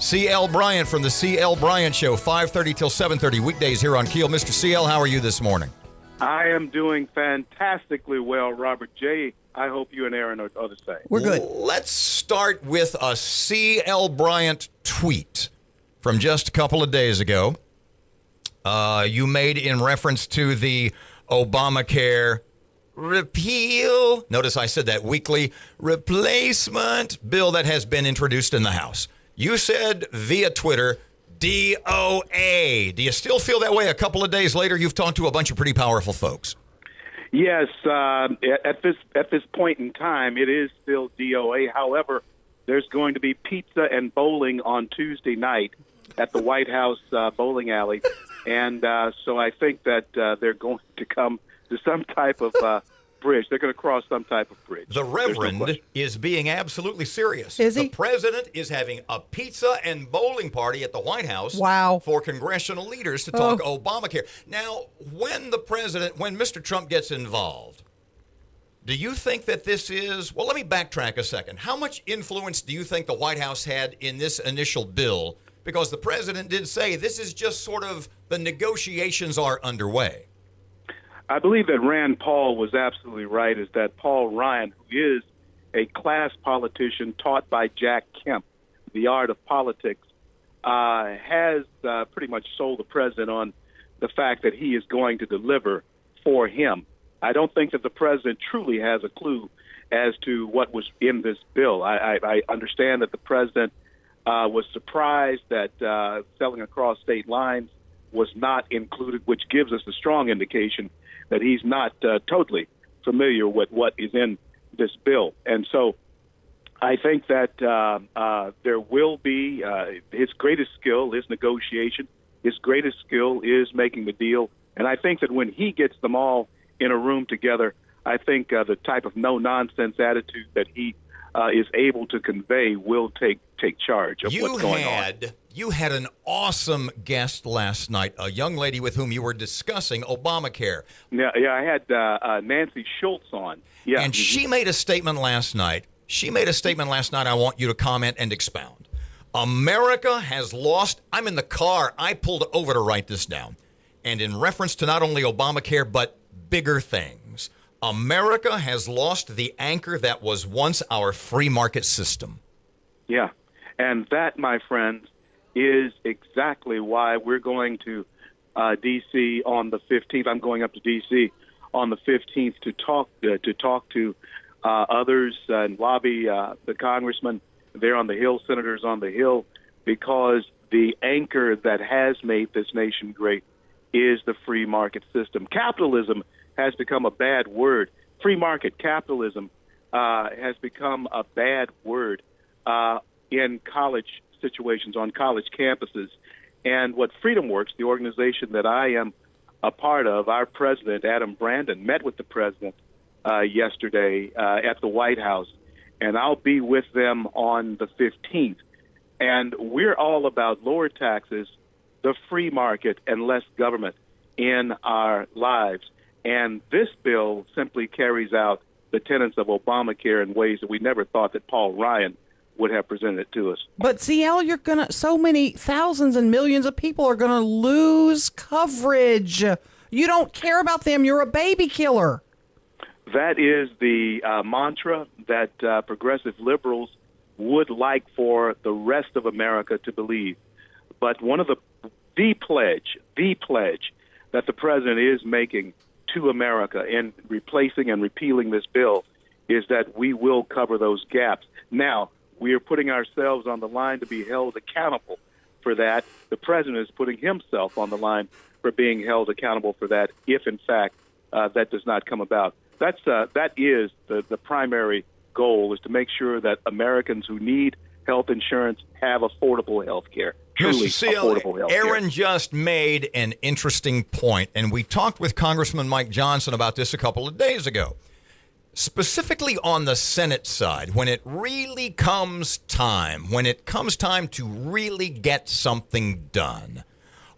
C.L. Bryant from the C.L. Bryant Show, 5:30 till 7:30 weekdays here on KEEL. Mr. C.L., how are you this morning? I am doing fantastically well, Robert J. I hope you and Erin are the same. We're good. Let's start with a C.L. Bryant tweet from just a couple of days ago. You made in reference to the Obamacare repeal. Notice I said that weekly replacement bill that has been introduced in the House. You said via Twitter, DOA. Do you still feel that way a couple of days later? You've talked to a bunch of pretty powerful folks. Yes, at this point in time, it is still DOA. However, there's going to be pizza and bowling on Tuesday night at the White House bowling alley. And so I think that they're going to come to some type of bridge. They're going to cross some type of bridge. The Reverend is being absolutely serious. Is he? The president is having a pizza and bowling party at the White House. Wow. For congressional leaders to talk Obamacare. Now, when Mr. Trump gets involved, do you think that this is, well, let me backtrack a second. How much influence do you think the White House had in this initial bill? Because the president did say this is just sort of the negotiations are underway. I believe that Rand Paul was absolutely right, is that Paul Ryan, who is a class politician taught by Jack Kemp, the art of politics, has pretty much sold the president on the fact that he is going to deliver for him. I don't think that the president truly has a clue as to what was in this bill. I understand that the president was surprised that selling across state lines was not included, which gives us a strong indication that he's not totally familiar with what is in this bill. And so I think that there will be his greatest skill is negotiation. His greatest skill is making the deal. And I think that when he gets them all in a room together, I think the type of no-nonsense attitude that he is able to convey will take charge of what's going on. You had an awesome guest last night, a young lady with whom you were discussing Obamacare. Yeah, I had Nancy Schultz on. Yeah, and she made a statement last night. I want you to comment and expound. America has lost. I'm in the car. I pulled over to write this down. And in reference to not only Obamacare, but bigger things, America has lost the anchor that was once our free market system. Yeah, and that, my friends, is exactly why we're going to D.C. on the 15th. I'm going up to D.C. on the 15th to talk to others and lobby the congressmen there on the Hill, senators on the Hill, because the anchor that has made this nation great is the free market system. Capitalism has become a bad word. Free market capitalism has become a bad word in college situations, on college campuses. And what FreedomWorks, the organization that I am a part of, our president, Adam Brandon, met with the president yesterday at the White House, and I'll be with them on the 15th. And we're all about lower taxes, the free market, and less government in our lives. And this bill simply carries out the tenets of Obamacare in ways that we never thought that Paul Ryan would have presented it to us. But CL, so many thousands and millions of people are gonna lose coverage. You don't care about them. You're a baby killer. That is the mantra that progressive liberals would like for the rest of America to believe. But one of the pledge that the president is making to America in replacing and repealing this bill is that we will cover those gaps. Now, we are putting ourselves on the line to be held accountable for that. The president is putting himself on the line for being held accountable for that if, in fact, that does not come about. That is the primary goal, is to make sure that Americans who need health insurance have affordable health care. Truly affordable health care. Erin just made an interesting point, and we talked with Congressman Mike Johnson about this a couple of days ago. Specifically on the Senate side, when it comes time to really get something done,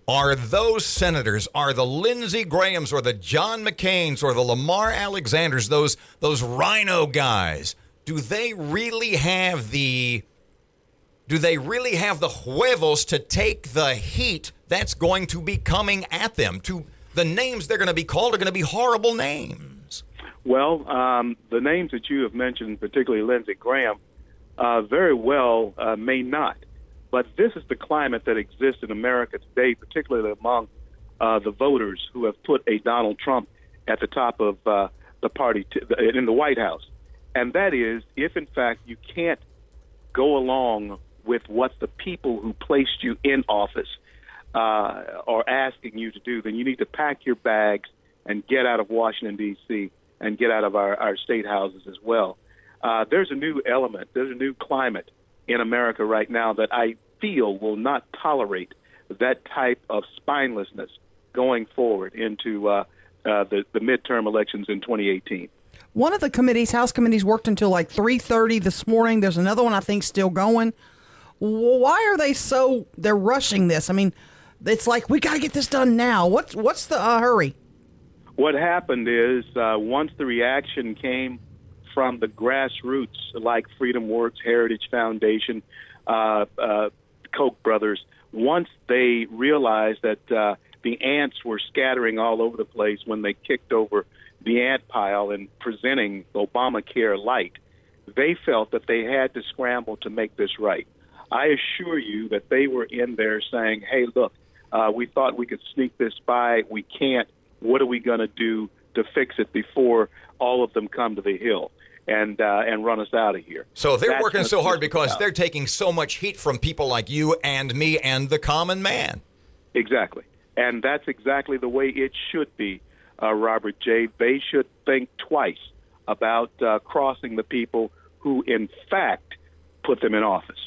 are those senators, are the Lindsey Grahams or the John McCains or the Lamar Alexanders, those rhino guys, do they really have the do they really have the huevos to take the heat that's going to be coming at them? The names they're going to be called are going to be horrible names. Well, the names that you have mentioned, particularly Lindsey Graham, very well may not. But this is the climate that exists in America today, particularly among the voters who have put a Donald Trump at the top of the party in the White House. And that is, if in fact you can't go along with what the people who placed you in office are asking you to do, then you need to pack your bags and get out of Washington, D.C., and get out of our state houses as well. There's a new element, there's a new climate in America right now that I feel will not tolerate that type of spinelessness going forward into the midterm elections in 2018. One of the committees, House committees, worked until like 3:30 this morning. There's another one I think still going. Why are they're rushing this? I mean, it's like, we got to get this done now. What's the hurry? What happened is once the reaction came from the grassroots, like Freedom Works, Heritage Foundation, Koch brothers, once they realized that the ants were scattering all over the place when they kicked over the ant pile and presenting Obamacare light, they felt that they had to scramble to make this right. I assure you that they were in there saying, hey, look, we thought we could sneak this by. We can't. What are we going to do to fix it before all of them come to the Hill and run us out of here? So they're working so hard because they're taking so much heat from people like you and me and the common man. Exactly. And that's exactly the way it should be, Robert J. They should think twice about crossing the people who, in fact, put them in office.